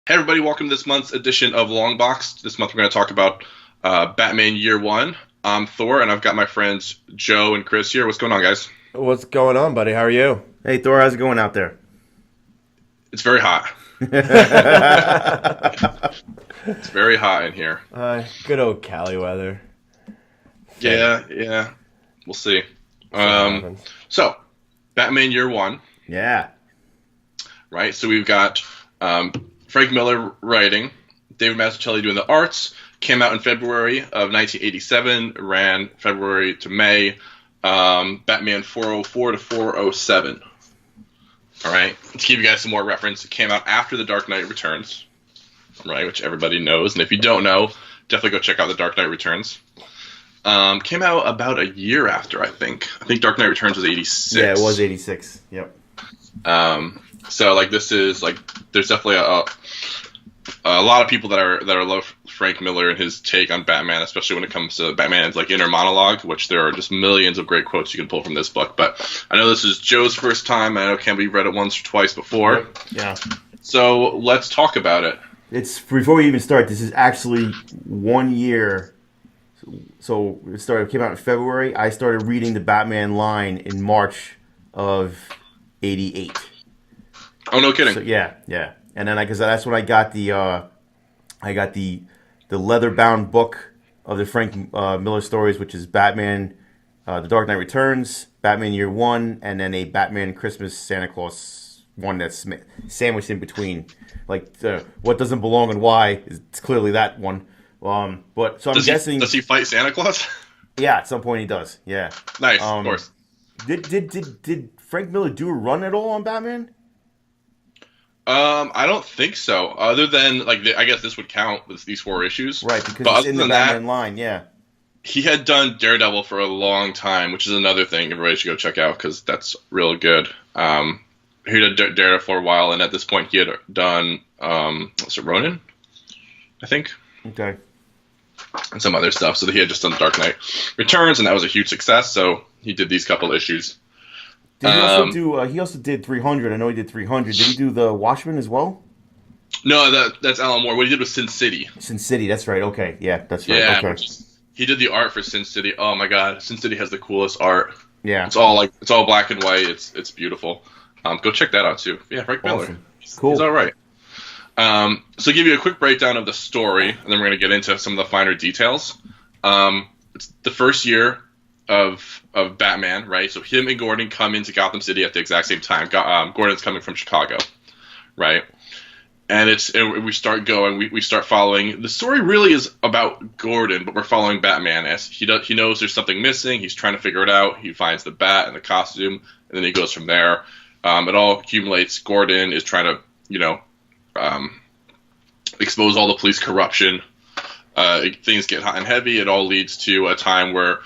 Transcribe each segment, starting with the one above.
Hey everybody, welcome to this month's edition of Longbox. This month we're going to talk about Batman Year One. I'm Thor, and I've got my friends Joe and Chris here. What's going on, guys? What's going on, buddy? How are you? Hey Thor, how's it going out there? It's very hot. It's very hot in here. Good old Cali weather. Yeah, we'll see. See what happens. So, Batman Year One, Yeah. right? So we've got Frank Miller writing, David Mazzucchelli doing the arts. Came out in February of 1987, ran February to May. Batman 404 to 407. All right, to give you guys some more reference, it came out after The Dark Knight Returns, right, which everybody knows. And if you don't know, definitely go check out The Dark Knight Returns. Came out about a year after, I think. I think Dark Knight Returns was 86. Yeah, it was 86. Yep. So like this is like there's definitely a lot of people that love Frank Miller and his take on Batman, especially when it comes to Batman's like inner monologue, which there are just millions of great quotes you can pull from this book. But I know this is Joe's first time. I know Campbell read it once or twice before. Yeah. So let's talk about it. It's before we even start. This is actually 1 year. So it came out in February. I started reading the Batman line in March of '88. Oh, no kidding. So yeah. And then because that's when I got the leather bound book of the Frank Miller stories, which is Batman, The Dark Knight Returns, Batman Year One, and then a Batman Christmas Santa Claus one that's sandwiched in between. Like what doesn't belong and why is clearly that one. But so I'm guessing. Does he fight Santa Claus? Yeah, at some point he does. Yeah. Nice, of course. Did Frank Miller do a run at all on Batman? I don't think so. Other than like, I guess this would count with these 4 issues, Right, because but it's in the other than Batman that, line. Yeah. he had done Daredevil for a long time, which is another thing everybody should go check out because that's real good. He did Daredevil for a while, and at this point he had done what's it, Ronin, I think, Okay. and some other stuff. So he had just done Dark Knight Returns, and that was a huge success. So he did these couple issues. Did he also do? He also did 300. I know he did 300. Did he do the Watchmen as well? No, that's Alan Moore. What he did was Sin City. Sin City. That's right. Okay. Yeah, that's right. Yeah, Okay. he did the art for Sin City. Oh my God, Sin City has the coolest art. Yeah. It's all black and white. It's beautiful. Go check that out too. Yeah, Frank Miller. Awesome. Cool. He's all right. So give you a quick breakdown of the story, and then we're going to get into some of the finer details. It's the first year of Batman, right? So him and Gordon come into Gotham City at the exact same time. Gordon's coming from Chicago, right? And we start going. We start following. The story really is about Gordon, but we're following Batman as he knows there's something missing. He's trying to figure it out. He finds the bat and the costume, and then he goes from there. It all accumulates. Gordon is trying to, expose all the police corruption. Things get hot and heavy. It all leads to a time where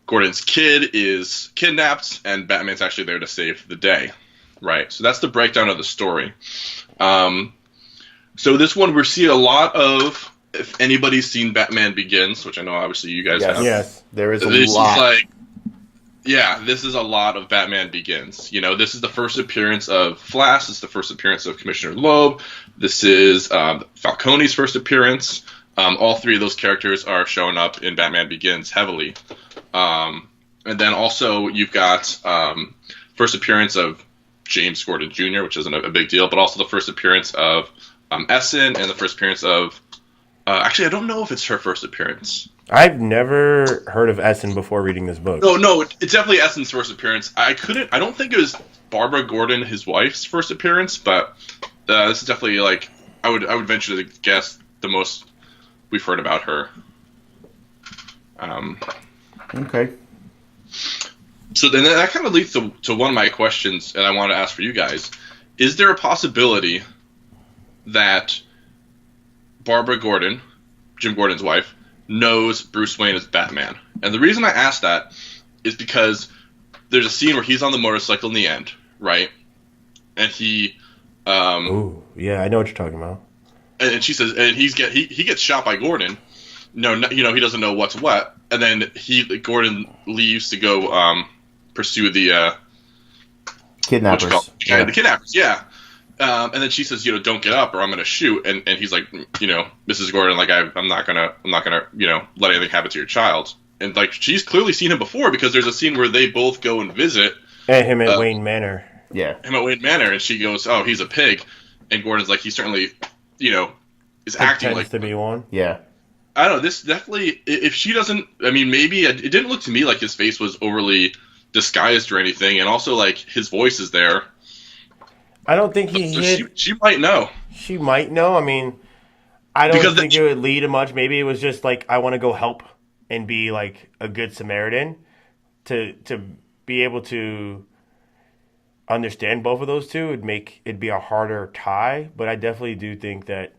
Gordon's kid is kidnapped, and Batman's actually there to save the day, right? So that's the breakdown of the story. So this one, we're seeing a lot of, if anybody's seen Batman Begins, which I know obviously you guys have. Yes. There is a This lot. this is a lot of Batman Begins. This is the first appearance of Flash. This is the first appearance of Commissioner Loeb. This is Falcone's first appearance. All 3 of those characters are showing up in Batman Begins heavily. And then also you've got first appearance of James Gordon Jr., which isn't a big deal, but also the first appearance of Essen and the first appearance of... actually, I don't know if it's her first appearance. I've never heard of Essen before reading this book. No, it's definitely Essen's first appearance. I don't think it was Barbara Gordon, his wife's first appearance, but this is definitely, like, I would venture to guess the most we've heard about her. Okay. So then that kind of leads to one of my questions, and I want to ask for you guys. Is there a possibility that Barbara Gordon, Jim Gordon's wife, knows Bruce Wayne is Batman? And the reason I ask that is because there's a scene where he's on the motorcycle in the end, right? And he... Ooh, yeah, I know what you're talking about. And she says, and he gets shot by Gordon. No, he doesn't know what's what. And then Gordon leaves to go pursue the Kidnappers. The kidnappers, yeah. And then she says, don't get up or I'm gonna shoot. And he's like, Mrs. Gordon, like I'm not gonna, let anything happen to your child. And like she's clearly seen him before because there's a scene where they both go and visit And him at Wayne Manor. Yeah. him at Wayne Manor, and she goes, "Oh, he's a pig," and Gordon's like, he certainly, is acting Tends like to be one. Yeah. I don't know. This definitely, if she doesn't, I mean, maybe it didn't look to me like his face was overly disguised or anything, and also like his voice is there. I don't think he So hid. she might know. She might know. I mean, I don't Because think it would lead to much. Maybe it was just like, I want to go help and be like a good Samaritan to be able to understand both of those two. It'd be a harder tie, but I definitely do think that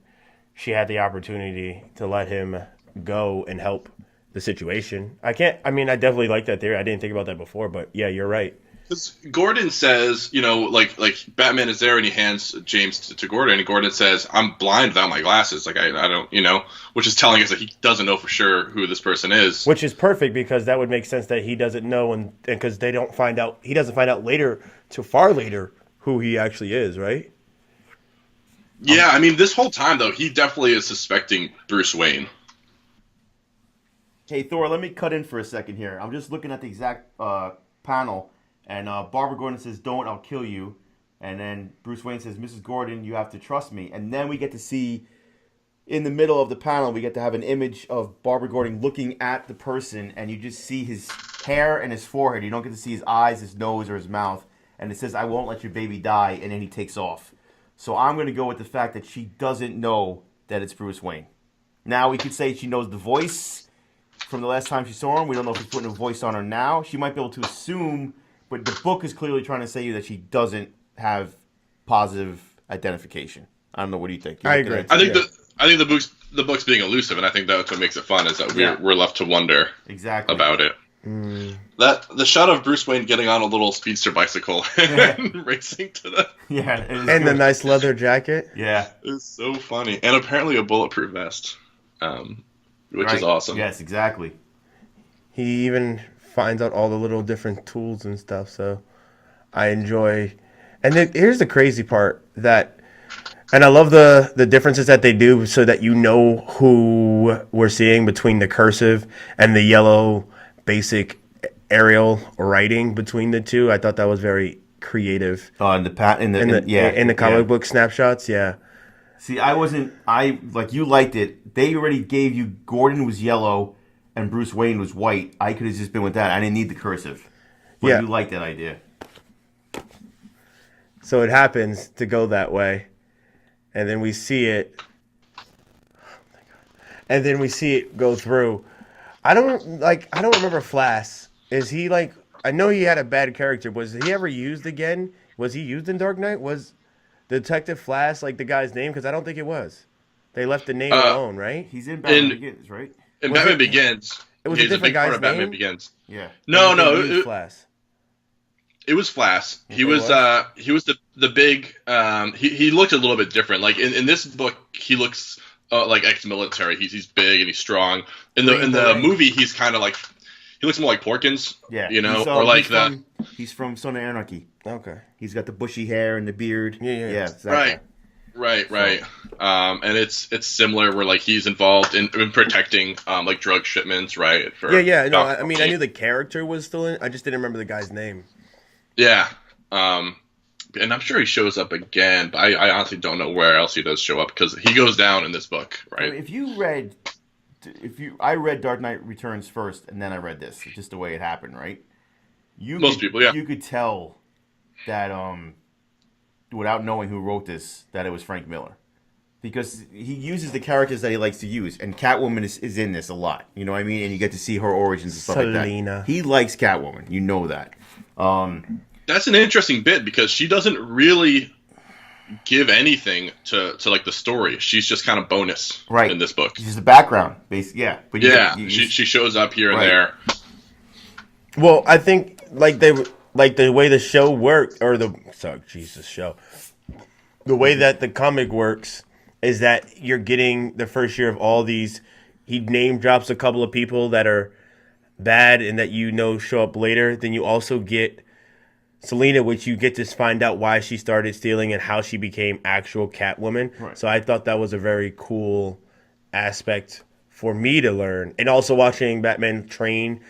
she had the opportunity to let him go and help the situation. I definitely like that theory. I didn't think about that before, but yeah, you're right. Because Gordon says, like Batman is there and he hands James to Gordon, and Gordon says, "I'm blind without my glasses." Like I don't, which is telling us that he doesn't know for sure who this person is. Which is perfect because that would make sense that he doesn't know, and because they don't find out, he doesn't find out later, to far later, who he actually is, right? Yeah, I mean, this whole time though, he definitely is suspecting Bruce Wayne. Hey, Thor, let me cut in for a second here. I'm just looking at the exact panel, and Barbara Gordon says, "Don't, I'll kill you." And then Bruce Wayne says, "Mrs. Gordon, you have to trust me." And then we get to see, in the middle of the panel, we get to have an image of Barbara Gordon looking at the person, and you just see his hair and his forehead. You don't get to see his eyes, his nose, or his mouth. And it says, "I won't let your baby die," and then he takes off. So I'm going to go with the fact that she doesn't know that it's Bruce Wayne. Now, we could say she knows the voice from the last time she saw him. We don't know if he's putting a voice on her now. She might be able to assume, but the book is clearly trying to say that she doesn't have positive identification. I don't know. What do you think? I agree. I think the book's being elusive, and I think that's what makes it fun is that we're left to wonder exactly about it. That the shot of Bruce Wayne getting on a little speedster bicycle and racing to the and good. the nice leather jacket. Yeah, is so funny, and apparently a bulletproof vest, which is awesome. Yes, exactly. He even finds out all the little different tools and stuff. So I enjoy. And then here's the crazy part and I love the differences that they do so that you know who we're seeing between the cursive and the yellow basic Arial writing between the two. I thought that was very creative. In the comic book snapshots, yeah. See, like you liked it. They already gave you Gordon was yellow and Bruce Wayne was white. I could have just been with that. I didn't need the cursive. But you liked that idea. So it happens to go that way. And then we see it. And then we see it go through. I don't remember Flash. Is he like, I know he had a bad character. Was he ever used again? Was he used in Dark Knight? Was Detective Flash like the guy's name? Because I don't think it was. They left the name alone, right? He's in Batman Begins, right? In Batman Begins. It was a different big part guy's of Batman name? Begins. Yeah. No. Flash. It was Flash. He was the big. He looked a little bit different. Like in this book, he looks like ex-military. He's big and he's strong. In the movie, he's kind of like he looks more like Porkins. Yeah, or like he's from Son of Anarchy. Okay. He's got the bushy hair and the beard. Yeah. Exactly. Right. And it's similar where like he's involved in protecting like drug shipments, right? No, I mean I knew the character was still in. I just didn't remember the guy's name. Yeah. And I'm sure he shows up again, but I honestly don't know where else he does show up because he goes down in this book, right? I mean, I read Dark Knight Returns first, and then I read this, just the way it happened, right? Most people, yeah. You could tell that, without knowing who wrote this, that it was Frank Miller. Because he uses the characters that he likes to use, and Catwoman is in this a lot, you know what I mean? And you get to see her origins and stuff Selena. like that. He likes Catwoman, you know that. That's an interesting bit because she doesn't really give anything to like the story. She's just kind of bonus in this book. She's the background, basically. Yeah, but she shows up here and there. Well, I think the way the show worked, the way that the comic works is that you're getting the first year of all these. He name drops a couple of people that are bad and that show up later. Then you also get Selena, which you get to find out why she started stealing and how she became actual Catwoman. Right. So I thought that was a very cool aspect for me to learn. And also watching Batman train.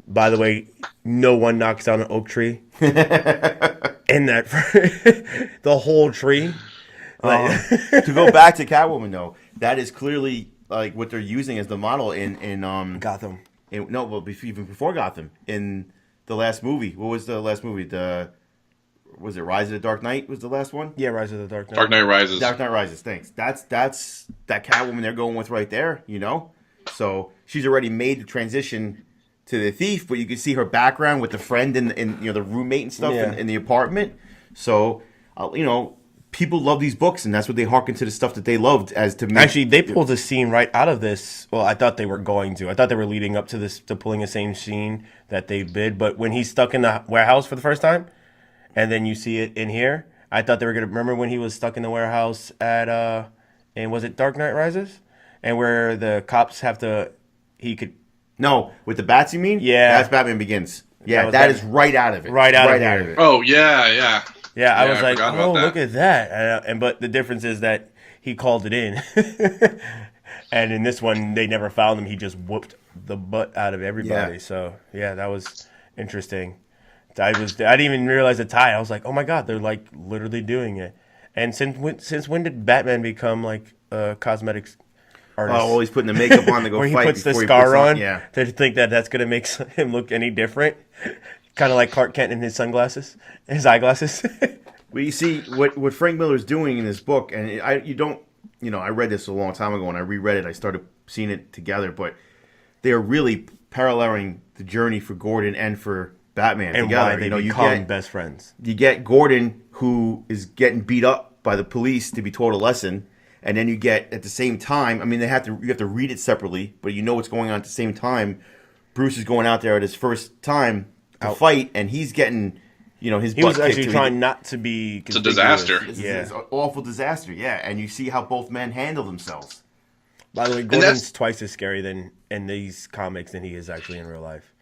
By the way, no one knocks down an oak tree. And that the whole tree. To go back to Catwoman though, that is clearly like what they're using as the model in Gotham. Even before Gotham in the last movie. What was the last movie? Was it Rise of the Dark Knight? Was the last one? Yeah, Rise of the Dark Knight. Dark Knight Rises. Dark Knight Rises. Thanks. That's that Catwoman they're going with right there. You know, so she's already made the transition to the thief, but you can see her background with the friend and the roommate and stuff in the apartment. So people love these books, and that's what they harken to the stuff that they loved as to make. Actually, they pulled a scene right out of this. Well, I thought they were going to. I thought they were leading up to this, to pulling the same scene that they did. But when he's stuck in the warehouse for the first time, and then you see it in here, I thought they were going to... Remember when he was stuck in the warehouse at... and was it Dark Knight Rises? And where the cops have to... He could... No, with the bats, you mean? Yeah. That's Batman Begins. Yeah, That is right out of it. Right out of it. Oh, yeah. Yeah, I was like, forgot about that. Look at that. But the difference is that he called it in. And in this one, they never found him. He just whooped the butt out of everybody. Yeah. So, yeah, that was interesting. I didn't even realize the tie. I was like, oh, my God, they're, like, literally doing it. And since when did Batman become, like, a cosmetics artist? Oh, well, he's putting the makeup on to go Where he fight puts the before scar he puts on? Yeah. To think that that's going to make him look any different? Kind of like Clark Kent in his sunglasses, his eyeglasses. Well, you see what Frank Miller's doing in this book, and I read this a long time ago, and I reread it. I started seeing it together, but they are really paralleling the journey for Gordon and for Batman And together. why they become best friends. You get Gordon, who is getting beat up by the police to be taught a lesson, and then you get at the same time. I mean, you have to read it separately, but you know what's going on at the same time. Bruce is going out there at his first time to fight, and he's getting, his He butt was kicked actually to trying not to be. It's a disaster. It's an awful disaster, yeah. And you see how both men handle themselves. By the way, Gordon's twice as scary than in these comics than he is actually in real life.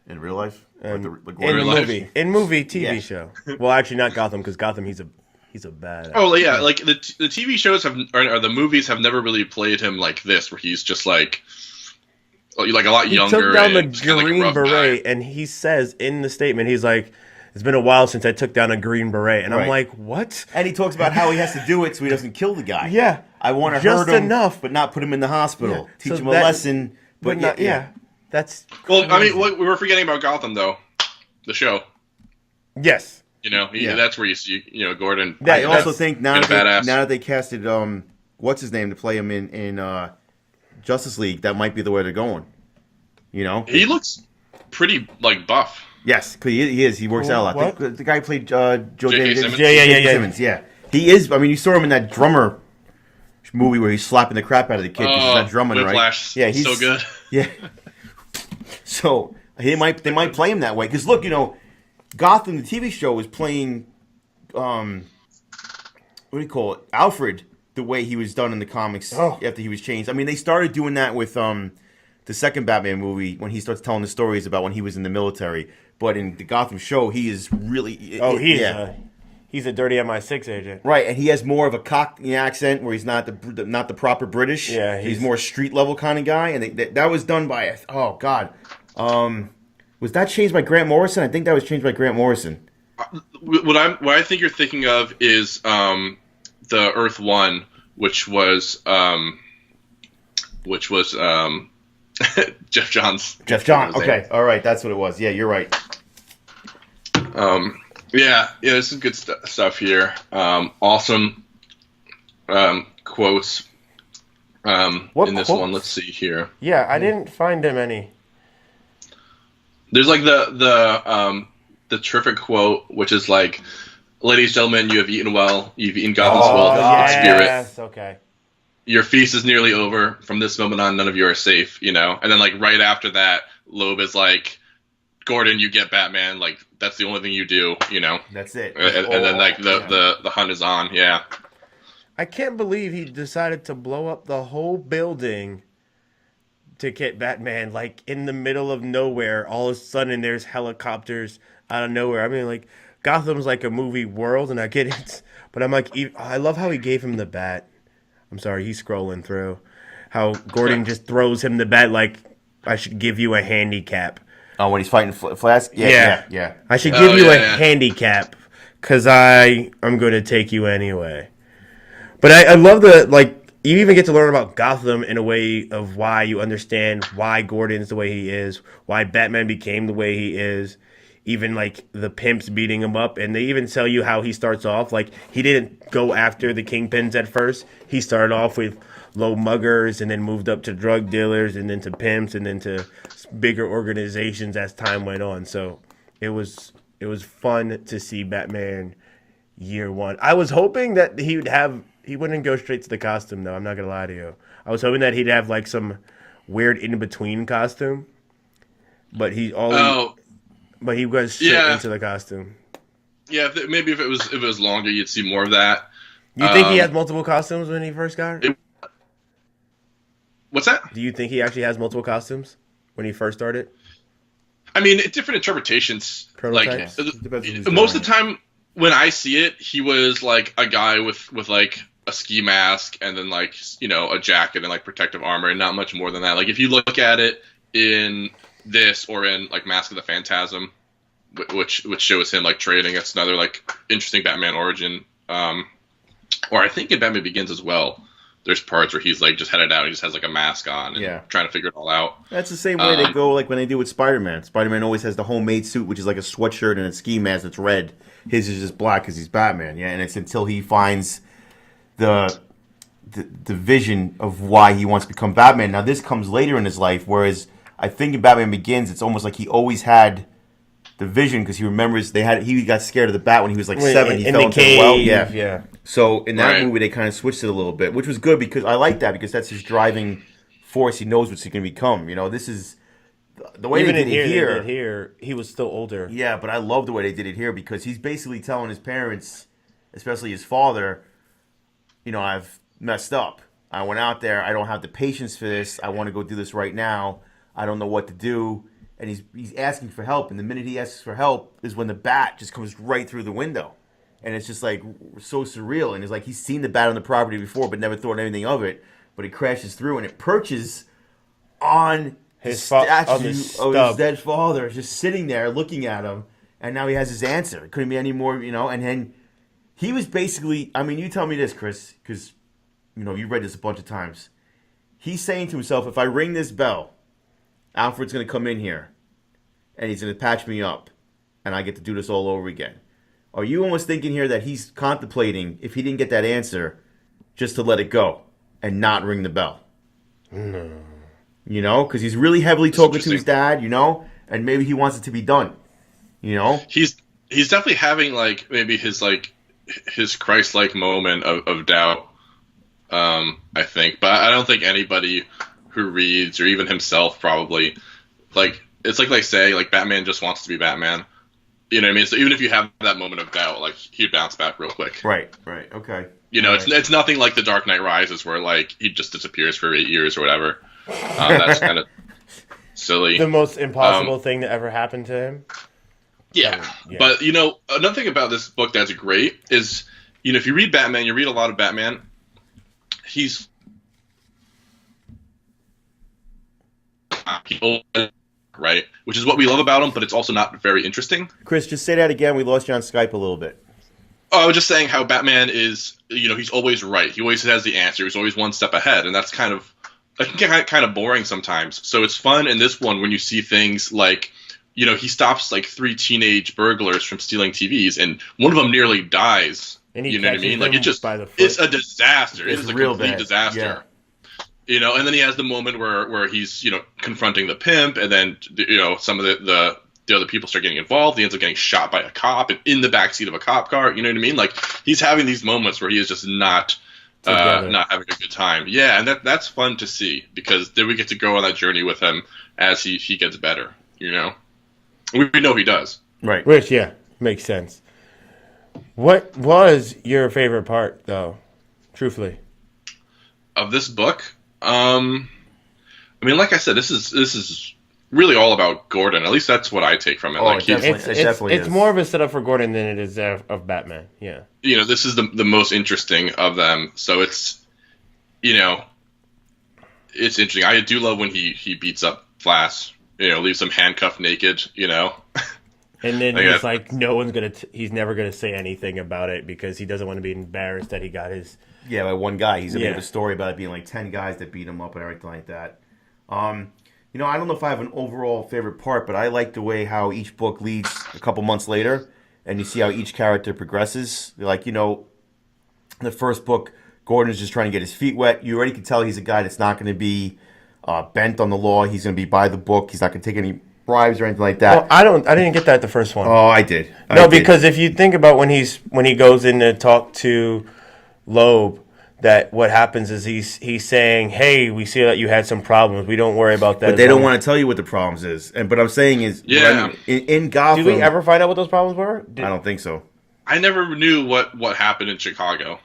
In real life? In life? movie, TV Yeah. show. Well, actually, not Gotham, because Gotham, he's a bad. Oh yeah, like the TV shows or the movies have never really played him like this, where he's just like a lot He younger. took down the and just kinda like a green rough beret, guy. and he says in the statement, he's like, "It's been a while since I took down a green beret," and I'm Right. like, "What?" And he talks about how he has to do it so he doesn't kill the guy. Yeah, I want to just hurt him, enough. but not put him in the hospital. Yeah. Teach So him a that- lesson, but not. Yeah, that's Well, I mean, we were forgetting about Gotham though, the show. yes. That's where you see Gordon. That- I also think now being a badass. that they casted what's his name to play him in Justice League, that might be the way they're going. He looks pretty like buff. Yes, because he is. He works out a lot. What? The guy who played Joe J.K. David. Simmons? Yeah. Simmons, yeah. He is. I mean, you saw him in that drummer movie where he's slapping the crap out of the kid because he's not drumming, Whiplash. right? Yeah, he's so good. Yeah. So they might play him that way because look, Gotham, the TV show, was playing what do you call it, Alfred, the way he was done in the comics after he was changed. I mean, they started doing that with the second Batman movie when he starts telling the stories about when he was in the military. But in the Gotham show, he is really... Oh, he's a dirty MI6 agent. Right, and he has more of a Cockney accent where he's not the proper British. Yeah, he's more street level kind of guy, and that was done by was that changed by Grant Morrison? I think that was changed by Grant Morrison. What I think you're thinking of is the Earth One, which was Jeff Johns. Jeff Johns. Okay, all right, that's what it was. Yeah, you're right. Yeah, this is good stuff here. Awesome quotes What in this quotes? one. Let's see here. Yeah, I didn't find him any. There's like the terrific quote, which is like, "Ladies and gentlemen, you have eaten well. You've eaten Gotham's will spirit. Yes, okay. Your feast is nearly over. From this moment on, none of you are safe." And then like right after that, Loeb is like, "Gordon, you get Batman. Like that's the only thing you do. That's it. And then like the hunt is on. Yeah. I can't believe he decided to blow up the whole building to get Batman, like in the middle of nowhere. All of a sudden, there's helicopters out of nowhere. I mean, like, Gotham's like a movie world, and I get it. But I'm like, I love how he gave him the bat. I'm sorry, he's scrolling through. How Gordon just throws him the bat like, I should give you a handicap. Oh, when he's fighting Flask? Yeah. I should give you a handicap because I'm going to take you anyway. But I love you even get to learn about Gotham in a way of why you understand why Gordon's the way he is, why Batman became the way he is, even like the pimps beating him up. And they even tell you how he starts off. Like, he didn't go after the kingpins at first. He started off with low muggers and then moved up to drug dealers and then to pimps and then to bigger organizations as time went on. So it was fun to see Batman year one. I was hoping that he wouldn't go straight to the costume though. I'm not gonna lie to you. I was hoping that he'd have like some weird in between costume, but he goes straight into the costume. Yeah, maybe if it was longer, you'd see more of that. You think he has multiple costumes when he first got it? What's that? Do you think he actually has multiple costumes when he first started? I mean, different interpretations. Prototypes? Like most of the time when I see it, he was like a guy with like a ski mask and then like, you know, a jacket and like protective armor and not much more than that. Like if you look at it in this or in like Mask of the Phantasm, which shows him like trading, it's another like interesting Batman origin. Or I think in Batman Begins as well. There's parts where he's like just headed out. He just has like a mask on and trying to figure it all out. That's the same way they go like when they do with Spider-Man. Spider-Man always has the homemade suit, which is like a sweatshirt and a ski mask that's red. His is just black because he's Batman. Yeah, and it's until he finds the vision of why he wants to become Batman. Now this comes later in his life, whereas I think in Batman Begins, it's almost like he always had the vision because he remembers he got scared of the bat when he was like 7. He fell into the well. Yeah. So in that movie, they kind of switched it a little bit, which was good because I like that because that's his driving force. He knows what he's going to become. You know, this is the way even they did it here. They did here, he was still older. Yeah, but I love the way they did it here because he's basically telling his parents, especially his father, you know, I've messed up. I went out there. I don't have the patience for this. I want to go do this right now. I don't know what to do. And he's asking for help. And the minute he asks for help is when the bat just comes right through the window. And it's just like so surreal. And it's like he's seen the bat on the property before but never thought anything of it. But it crashes through and it perches on his statue of his dead father, just sitting there looking at him. And now he has his answer. It couldn't be any more, you know. And then he was basically, I mean, you tell me this, Chris, because, you know, you read this a bunch of times. He's saying to himself, if I ring this bell, Alfred's going to come in here, and he's going to patch me up, and I get to do this all over again. Are you almost thinking here that he's contemplating, if he didn't get that answer, just to let it go and not ring the bell? No. You know, because he's really heavily talking to his dad, you know, and maybe he wants it to be done, you know? He's definitely having, like, maybe his Christ-like moment of doubt, I think. But I don't think anybody who reads, or even himself probably, like, it's like they say, like, Batman just wants to be Batman. You know what I mean? So even if you have that moment of doubt, like, he'd bounce back real quick. Right, okay. You know, it's nothing like The Dark Knight Rises where, like, he just disappears for 8 years or whatever. That's kind of silly. The most impossible thing that ever happened to him. Yeah. But, you know, another thing about this book that's great is, you know, if you read Batman, you read a lot of Batman, he's people, right? Which is what we love about him, but it's also not very interesting. Chris, just say that again. We lost you on Skype a little bit. Oh, I was just saying how Batman is, you know, he's always right. He always has the answer. He's always one step ahead, and that's kind of boring sometimes. So it's fun in this one when you see things like, you know, he stops like 3 teenage burglars from stealing TVs, and one of them nearly dies. And you know what I mean? Like, it's a disaster. It is a complete disaster. Yeah. You know, and then he has the moment where he's, you know, confronting the pimp, and then, you know, some of the other people start getting involved. He ends up getting shot by a cop and in the backseat of a cop car. You know what I mean? Like, he's having these moments where he is just not having a good time. Yeah, and that's fun to see because then we get to go on that journey with him as he gets better. You know, we know he does. Right. Which, yeah, makes sense. What was your favorite part, though? Truthfully, of this book. I mean, like I said, this is really all about Gordon. At least that's what I take from it. Oh, Like it definitely- It's It definitely it's is. more of a setup for Gordon than it is of Batman. Yeah. this is the most interesting of them. So it's it's interesting. I do love when he beats up Flash. Leaves him handcuffed naked. And then I he's guess. like, he's never gonna say anything about it because he doesn't want to be embarrassed that he got his. Yeah, by one guy. He's gonna Yeah. make a story about it being like 10 guys that beat him up and everything like that. I don't know if I have an overall favorite part, but I like the way how each book leads a couple months later, and you see how each character progresses. Like, the first book, Gordon is just trying to get his feet wet. You already can tell he's a guy that's not going to be bent on the law. He's going to be by the book. He's not going to take any bribes or anything like that. Well, I didn't get that the first one. Oh, I did. No, because if you think about when he goes in to talk to Loeb, that what happens is he's saying, "Hey, we see that you had some problems. We don't worry about that." But they don't want to tell you what the problems is. But I'm saying is, Yeah. in Gotham, Did we ever find out what those problems were? I don't think so. I never knew what happened in Chicago.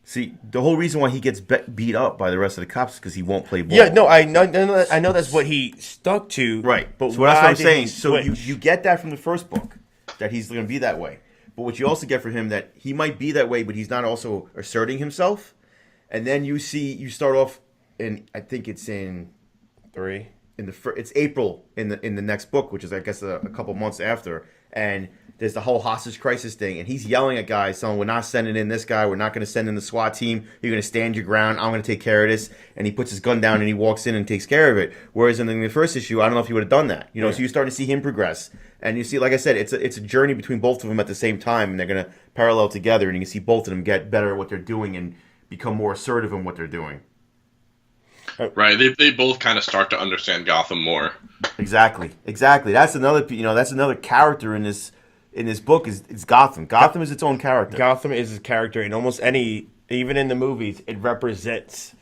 See, the whole reason why he gets beat up by the rest of the cops is because he won't play ball. Yeah, no, I know that's what he stuck to. Right. But So that's what why I'm did saying. he So switch? you get that from the first book, that he's going to be that way. But what you also get from him, that he might be that way, but he's not also asserting himself. And then you start off in, I think it's in 3. it's April in the next book, which is I guess a couple months after, and there's the whole hostage crisis thing, and he's yelling at guys, saying, "We're not sending in this guy. We're not going to send in the SWAT team. You're going to stand your ground. I'm going to take care of this." And he puts his gun down and he walks in and takes care of it. Whereas in the first issue, I don't know if he would have done that. So you're starting to see him progress, and you see, like I said, it's a journey between both of them at the same time, and they're going to parallel together, and you can see both of them get better at what they're doing and become more assertive in what they're doing. Right. They both kind of start to understand Gotham more. Exactly. That's another character in this book is Gotham. Gotham is its own character. Gotham is his character in almost even in the movies, it represents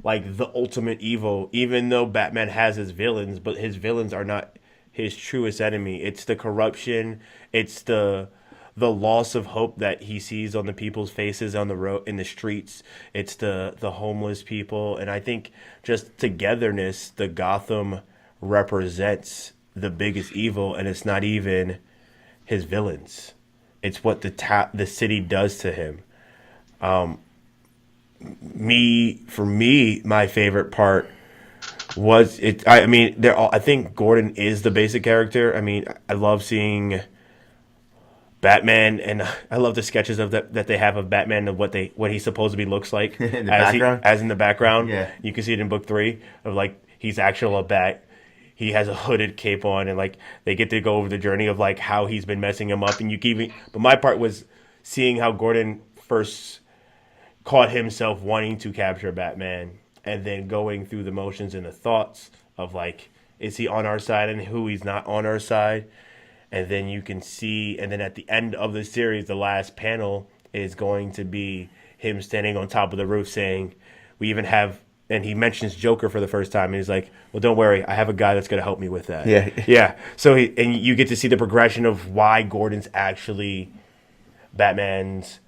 like the ultimate evil. Even though Batman has his villains, but his villains are not his truest enemy. It's the corruption. It's the loss of hope that he sees on the people's faces on the road, in the streets. It's the homeless people, and I think just togetherness, the Gotham represents the biggest evil, and it's not even his villains. It's what the city does to him. For me, my favorite part was it. I mean, I think Gordon is the basic character. I mean, I love seeing Batman, and I love the sketches of that they have of Batman and what he supposedly looks like In the background? as in the background. Yeah. You can see it in book 3 of like he's actually a bat. He has a hooded cape on, and like they get to go over the journey of like how he's been messing him up. And but my part was seeing how Gordon first caught himself wanting to capture Batman, and then going through the motions and the thoughts of like, is he on our side and who he's not on our side. And then you can see, and then at the end of the series, the last panel is going to be him standing on top of the roof saying, we even have, and he mentions Joker for the first time, and he's like, well, don't worry, I have a guy that's going to help me with that. Yeah. Yeah. So, and you get to see the progression of why Gordon's actually Batman's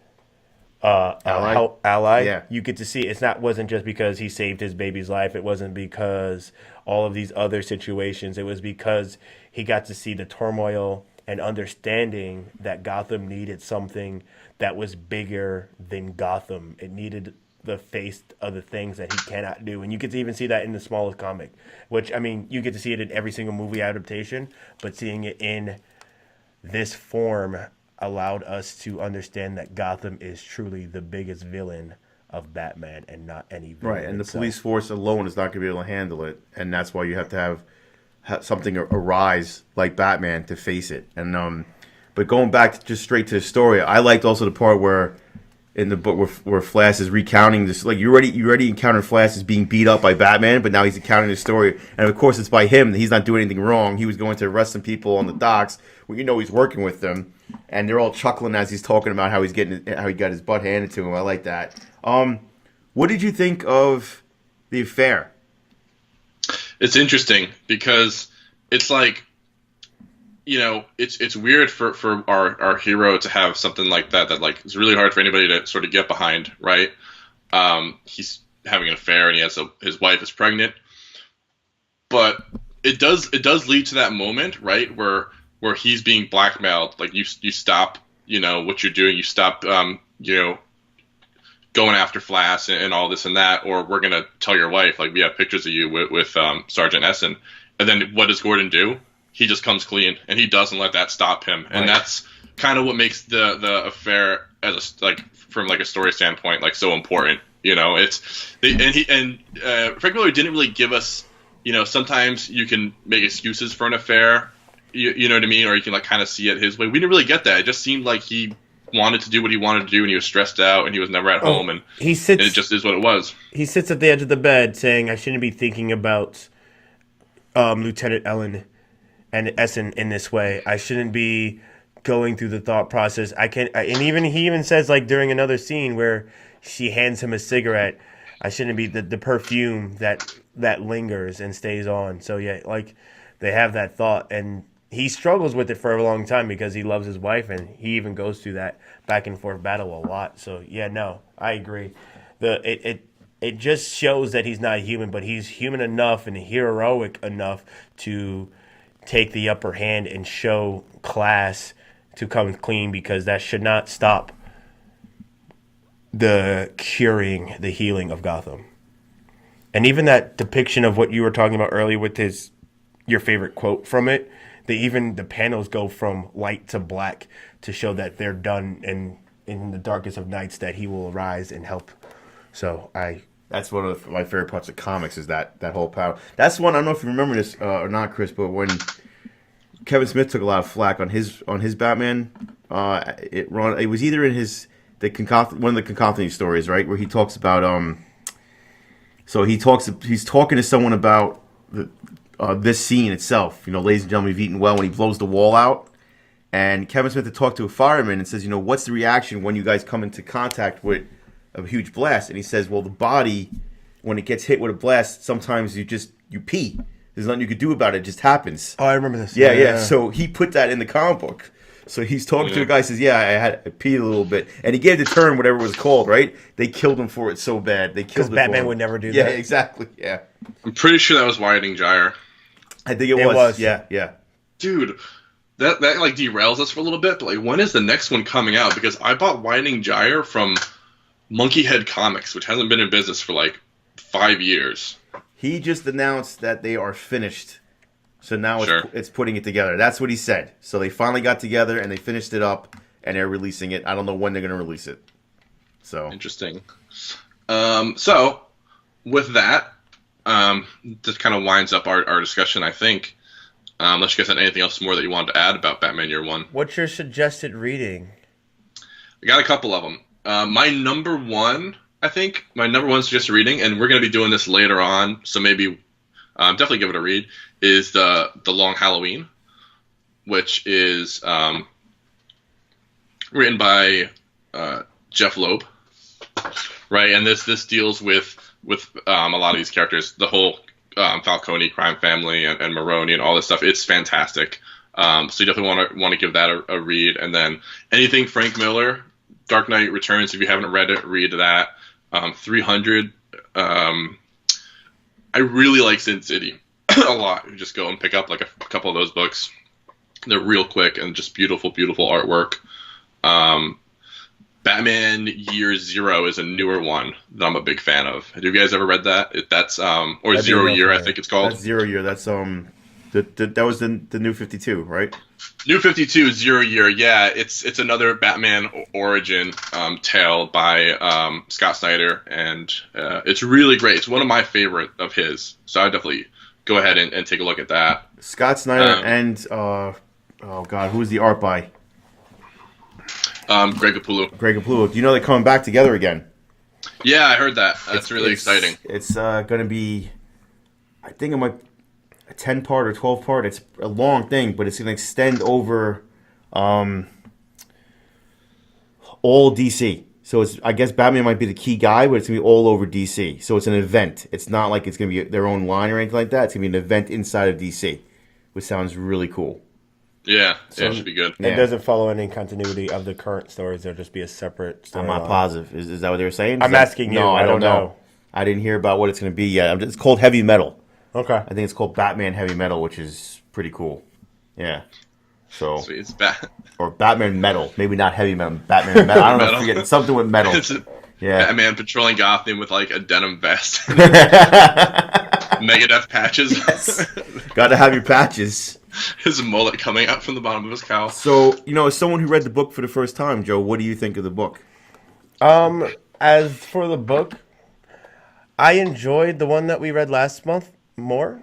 ally. Yeah. You get to see wasn't just because he saved his baby's life. It wasn't because all of these other situations. It was because he got to see the turmoil and understanding that Gotham needed something that was bigger than Gotham. It needed the face of the things that he cannot do. And you get to even see that in the smallest comic, which, I mean, you get to see it in every single movie adaptation, but seeing it in this form allowed us to understand that Gotham is truly the biggest villain of Batman and not any villain. Right, and the itself. police force alone is not going to be able to handle it, and that's why you have to have something arise like Batman to face it. And but going back just straight to the story, I liked also the part where in the book where Flash is recounting this. Like you already encountered Flash as being beat up by Batman, but now he's recounting the story, and of course it's by him. He's not doing anything wrong. He was going to arrest some people on the docks. Well, he's working with them, and they're all chuckling as he's talking about how he got his butt handed to him. I like that. What did you think of the affair? It's interesting because it's like, it's weird for our hero to have something like that like it's really hard for anybody to sort of get behind, right? He's having an affair and his wife is pregnant, but it does lead to that moment, right, where he's being blackmailed. Like you stop, what you're doing. You stop, going after Flass and all this and that, or we're gonna tell your wife, like, we have pictures of you with Sergeant Essen. And then what does Gordon do? He just comes clean, and he doesn't let that stop him. And that's kind of what makes the affair from like a story standpoint, like, so important. Frank Miller didn't really give us, sometimes you can make excuses for an affair, you know what I mean, or you can like kind of see it his way. We didn't really get that. It just seemed like he wanted to do what he wanted to do, and he was stressed out, and he was never at home, and it just is what it was. He sits at the edge of the bed saying, "I shouldn't be thinking about Lieutenant Ellen and Essen in this way. I shouldn't be going through the thought process. I can't." And he even says, like, during another scene where she hands him a cigarette, "I shouldn't be the perfume that lingers and stays on." So yeah, like, they have that thought, and he struggles with it for a long time because he loves his wife, and he even goes through that back and forth battle a lot. So yeah, no, I agree. It just shows that he's not human, but he's human enough and heroic enough to take the upper hand and show class to come clean, because that should not stop the healing of Gotham. And even that depiction of what you were talking about earlier with your favorite quote from it, the panels go from light to black to show that they're done, and in the darkest of nights that he will arise and help. So that's one of my favorite parts of comics, is that whole power. That's one, I don't know if you remember this or not, Chris, but when Kevin Smith took a lot of flack on his Batman, it was either in one of the Concoction stories, right, where he talks about he's talking to someone about this scene itself. Ladies and gentlemen, you've eaten well, when he blows the wall out. And Kevin Smith had talked to a fireman and says, what's the reaction when you guys come into contact with a huge blast? And he says, well, the body, when it gets hit with a blast, sometimes you pee. There's nothing you could do about it. It just happens. Oh, I remember this. Yeah. So he put that in the comic book. So he's talking to a guy, says, I peed a little bit. And he gave the term, whatever it was called, right? They killed him for it so bad. Because Batman would never do that. Yeah, exactly. Yeah. I'm pretty sure that was Whiting Gyre. I think it was. Yeah. Dude, that like derails us for a little bit, but like, when is the next one coming out? Because I bought Whiting Gyre from Monkeyhead Comics, which hasn't been in business for like 5 years. He just announced that they are finished. So now it's putting it together. That's what he said. So they finally got together and they finished it up, and they're releasing it. I don't know when they're going to release it. So interesting. So with that, this kind of winds up our discussion, I think. Unless you guys had anything else more that you wanted to add about Batman Year One. What's your suggested reading? I got a couple of them. My number one suggested reading, and we're going to be doing this later on, so maybe definitely give it a read, is the Long Halloween, which is written by Jeff Loeb, right? And this deals with a lot of these characters, the whole Falcone crime family and Maroni and all this stuff. It's fantastic. So you definitely want to give that a read. And then anything Frank Miller, Dark Knight Returns, if you haven't read it, read that. 300. I really like Sin City a lot. You just go and pick up like a couple of those books. They're real quick and just beautiful, beautiful artwork. Batman Year Zero is a newer one that I'm a big fan of. Have you guys ever read that? That's Zero Year, I think it's called. That's 0 Year. That's that was the New 52, right? New 52, 0 Year. Yeah, it's another Batman origin tale by Scott Snyder, and it's really great. It's one of my favorite of his, so I definitely go ahead and take a look at that. Scott Snyder and oh god, who's the art by? Greg Capullo. Do you know they're coming back together again? Yeah, I heard that. That's really exciting. It's going to be, I think it might a 10-part or 12-part. It's a long thing, but it's going to extend over all DC. So I guess Batman might be the key guy, but it's going to be all over DC. So it's an event. It's not like it's going to be their own line or anything like that. It's going to be an event inside of DC, which sounds really cool. Yeah, it should be good. It doesn't follow any continuity of the current stories. There'll just be a separate story. I'm not positive. Is that what they were saying? I'm asking you. No, I don't know. I didn't hear about what it's going to be yet. It's called Heavy Metal. Okay. I think it's called Batman Heavy Metal, which is pretty cool. Yeah. So Sweet. It's Bat. or Batman Metal, maybe not Heavy Metal, Batman Metal. I don't know. Metal. Forget something with metal. It's Yeah. Batman patrolling Gotham with like a denim vest, Megadeth patches, Got to have your patches. his mullet coming out from the bottom of his cowl. So, as someone who read the book for the first time, Joe, what do you think of the book? As for the book, I enjoyed the one that we read last month more.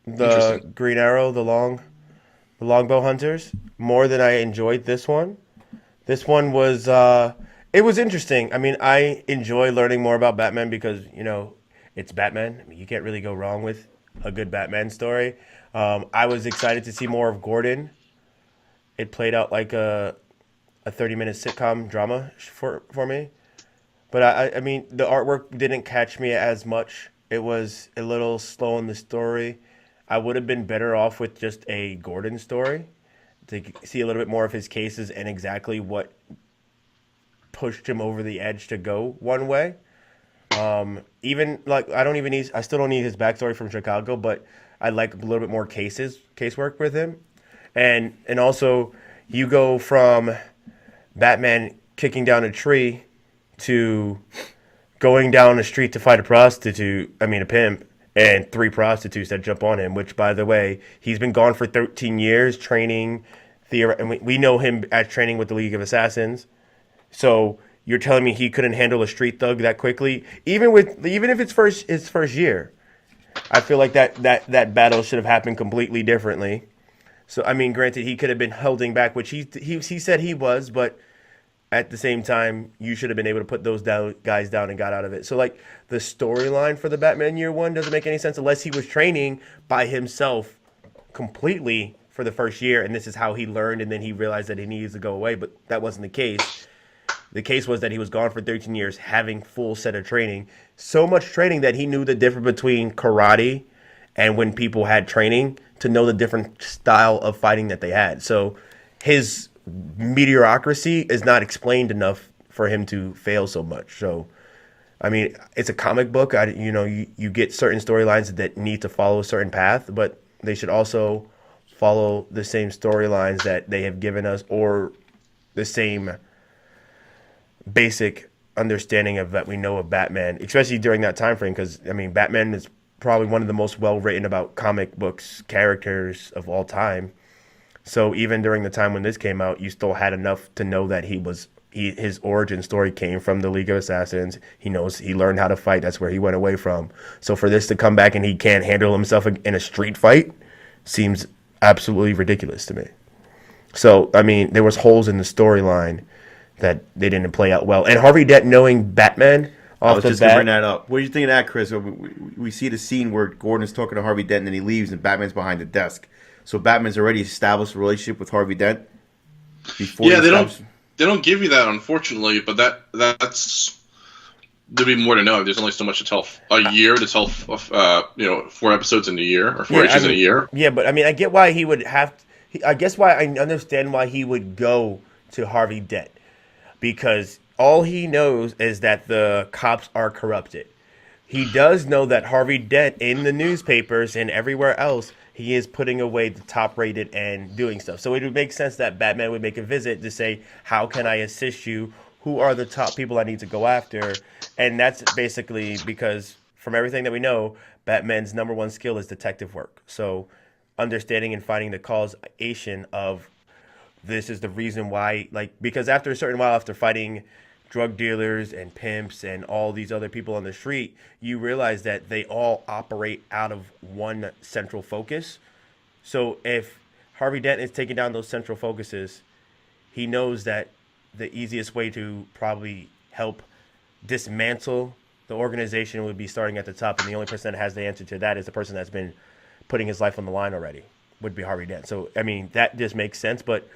The Interesting. Green Arrow, the Longbow Hunters, more than I enjoyed this one. This one was it was interesting. I mean, I enjoy learning more about Batman because, it's Batman. I mean, you can't really go wrong with a good Batman story. I was excited to see more of Gordon. It played out like a 30-minute sitcom drama for me. But I mean, the artwork didn't catch me as much. It was a little slow in the story. I would have been better off with just a Gordon story to see a little bit more of his cases and exactly what pushed him over the edge to go one way. Even like I still don't need his backstory from Chicago, but I like a little bit more casework with him, and also you go from Batman kicking down a tree to going down the street to fight a pimp, and 3 prostitutes that jump on him, which, by the way, he's been gone for 13 years training, and we know him as training with the League of Assassins. So you're telling me he couldn't handle a street thug that quickly? Even if it's his first year, I feel like that battle should have happened completely differently. So, I mean, granted, he could have been holding back, which he said he was, but at the same time, you should have been able to put those guys down and got out of it. So, like, the storyline for the Batman Year One doesn't make any sense unless he was training by himself completely for the first year, and this is how he learned, and then he realized that he needs to go away. But that wasn't the case. The case was that he was gone for 13 years, having full set of training. So much training that he knew the difference between karate and when people had training to know the different style of fighting that they had. So his mediocrity is not explained enough for him to fail so much. So, I mean, it's a comic book. You get certain storylines that need to follow a certain path, but they should also follow the same storylines that they have given us, or the same basic understanding of that we know of Batman, especially during that time frame. Because I mean, Batman is probably one of the most well written about comic books characters of all time. So even during the time when this came out, you still had enough to know that his origin story came from the League of Assassins. He learned how to fight. That's where he went away from. So for this to come back and he can't handle himself in a street fight seems absolutely ridiculous to me. So, I mean, there was holes in the storyline that they didn't play out well. And Harvey Dent knowing Batman I off was the just going to bring bat. that up. What do you think of that, Chris? We see the scene where Gordon's talking to Harvey Dent and then he leaves and Batman's behind the desk. So Batman's already established a relationship with Harvey Dent before Yeah, they don't give you that, unfortunately, but that's there'd be more to know. There's only so much to tell. A year to tell 4 episodes in a year, or 4 issues in a year. Yeah, but I mean, I get why he would have. I guess why I understand why he would go to Harvey Dent, because all he knows is that the cops are corrupted. He does know that Harvey Dent in the newspapers and everywhere else, he is putting away the top rated and doing stuff. So it would make sense that Batman would make a visit to say, how can I assist you? Who are the top people I need to go after? And that's basically because from everything that we know, Batman's number one skill is detective work. So understanding and finding the causation of this is the reason why, because after a certain while, after fighting drug dealers and pimps and all these other people on the street, you realize that they all operate out of one central focus. So if Harvey Dent is taking down those central focuses, he knows that the easiest way to probably help dismantle the organization would be starting at the top, and the only person that has the answer to that is the person that's been putting his life on the line already, would be Harvey Dent. So, I mean, that just makes sense, but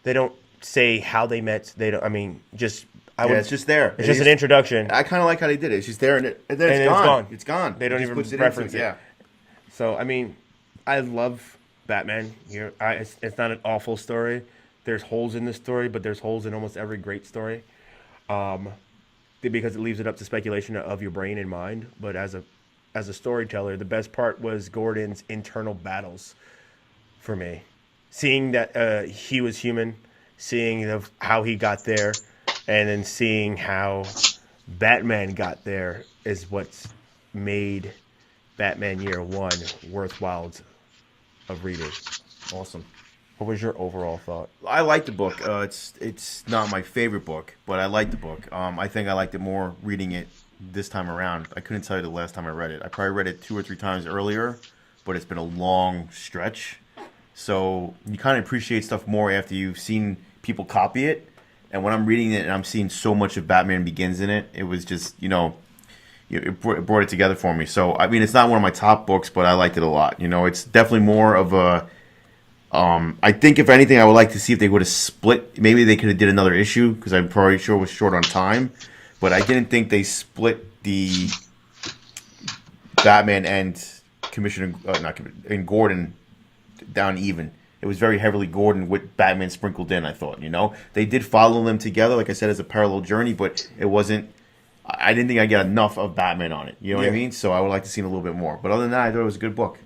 they don't say how they met. They don't, I mean, it's just there. It's just an introduction. I kind of like how they did it. It's just there, and then then it's gone. It's gone. They don't even reference it. Yeah. So, I mean, I love Batman. It's not an awful story. There's holes in this story, but there's holes in almost every great story, because it leaves it up to speculation of your brain and mind. But as as a storyteller, the best part was Gordon's internal battles for me. Seeing that he was human, seeing how he got there, and then seeing how Batman got there is what's made Batman Year One worthwhile of reading. Awesome. What was your overall thought? I like the book. It's not my favorite book, but I like the book. I think I liked it more reading it this time around. I couldn't tell you the last time I read it. I probably read it 2 or 3 times earlier, but it's been a long stretch. So you kind of appreciate stuff more after you've seen people copy it. And when I'm reading it and I'm seeing so much of Batman Begins in it, it was just, it brought it together for me. So, I mean, it's not one of my top books, but I liked it a lot. It's definitely more of a... I think, if anything, I would like to see if they would have split. Maybe they could have did another issue, because I'm probably sure it was short on time. But I didn't think they split the Batman and and Gordon down even. It was very heavily Gordon with Batman sprinkled in, I thought, They did follow them together, like I said, as a parallel journey, but it wasn't... I didn't think I got enough of Batman on it, you know what I mean? So I would like to see it a little bit more. But other than that, I thought it was a good book,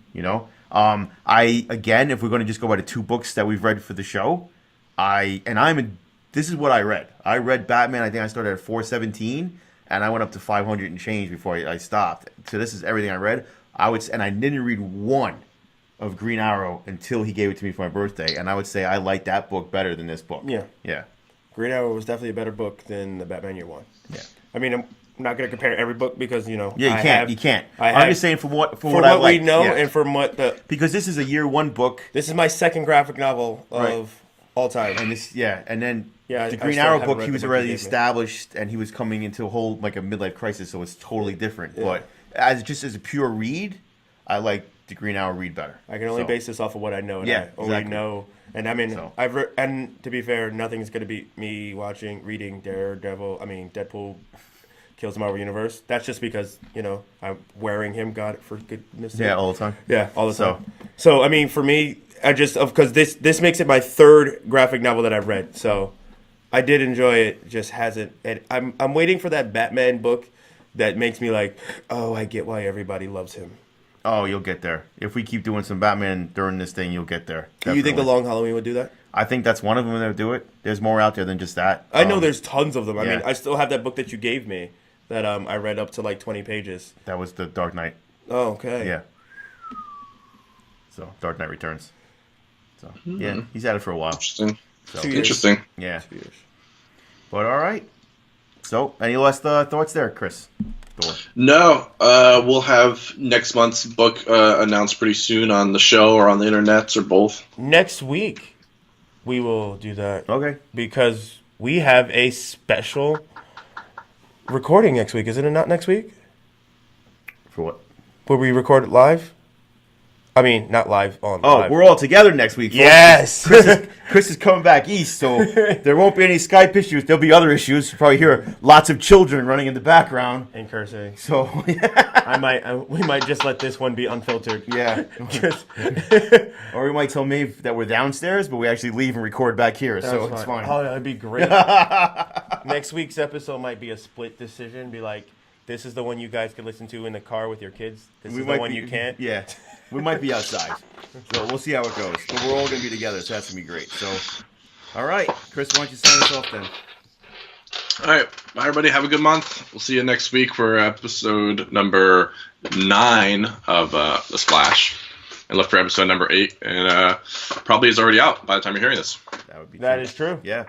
Again, if we're going to just go by the 2 books that we've read for the show, this is what I read. I read Batman, I think I started at 417, and I went up to 500 and change before I stopped. So this is everything I read. And I didn't read one of Green Arrow until he gave it to me for my birthday, and I would say I like that book better than this book. Yeah. Green Arrow was definitely a better book than the Batman Year One. Yeah. I mean, I'm not going to compare every book because, Yeah, you can't. I'm just saying for what I like. We know, yeah. and from what because this is a Year One book. This is my second graphic novel of all time. And then the the Green Arrow book, he was already established, and he was coming into a midlife crisis, so it's totally different. Yeah. But as a pure read, I like the Green Arrow read better. I can only base this off of what I know, and I only know. And I mean, and to be fair, nothing's going to beat me reading Deadpool Kills the Marvel Universe. That's just because, I'm wearing him, God, for goodness sake. Yeah, all the time. Yeah, all the time. So I mean, for me, because this makes it my 3rd graphic novel that I've read. So I did enjoy it, just hasn't. And I'm waiting for that Batman book that makes me like, oh, I get why everybody loves him. Oh, you'll get there. If we keep doing some Batman during this thing, you'll get there. Definitely. You think The Long Halloween would do that? I think that's one of them that would do it. There's more out there than just that. I know there's tons of them. I mean, I still have that book that you gave me that I read up to like 20 pages. That was The Dark Knight. Oh, okay. Yeah. So, Dark Knight Returns. So, yeah, he's had it for a while. Interesting. So, Interesting. Yeah. 2 years. But all right. So, any last thoughts there, Chris? No. We'll have next month's book announced pretty soon on the show or on the internet or both. Next week, we will do that. Okay. Because we have a special recording next week. Isn't it not next week? For what? Where we record it live? I mean, not live on. Oh, live. We're all together next week. Yes. Chris is coming back east, so there won't be any Skype issues. There'll be other issues. You'll probably hear lots of children running in the background and cursing. So we might just let this one be unfiltered. Yeah. Or we might tell Maeve that we're downstairs, but we actually leave and record back here. So it's fine. Oh, that'd be great. Next week's episode might be a split decision. Be like, this is the one you guys can listen to in the car with your kids. This is the one you can't. Yeah. We might be outside. So we'll see how it goes. But we're all going to be together, so that's going to be great. So, all right. Chris, why don't you sign us off then? All right. Bye, everybody. Have a good month. We'll see you next week for episode number 9 of The Splash. And look for episode number 8. And probably is already out by the time you're hearing this. That would be That is true. Yeah.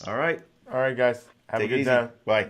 All right. All right, guys. Have a good easy. time. Bye.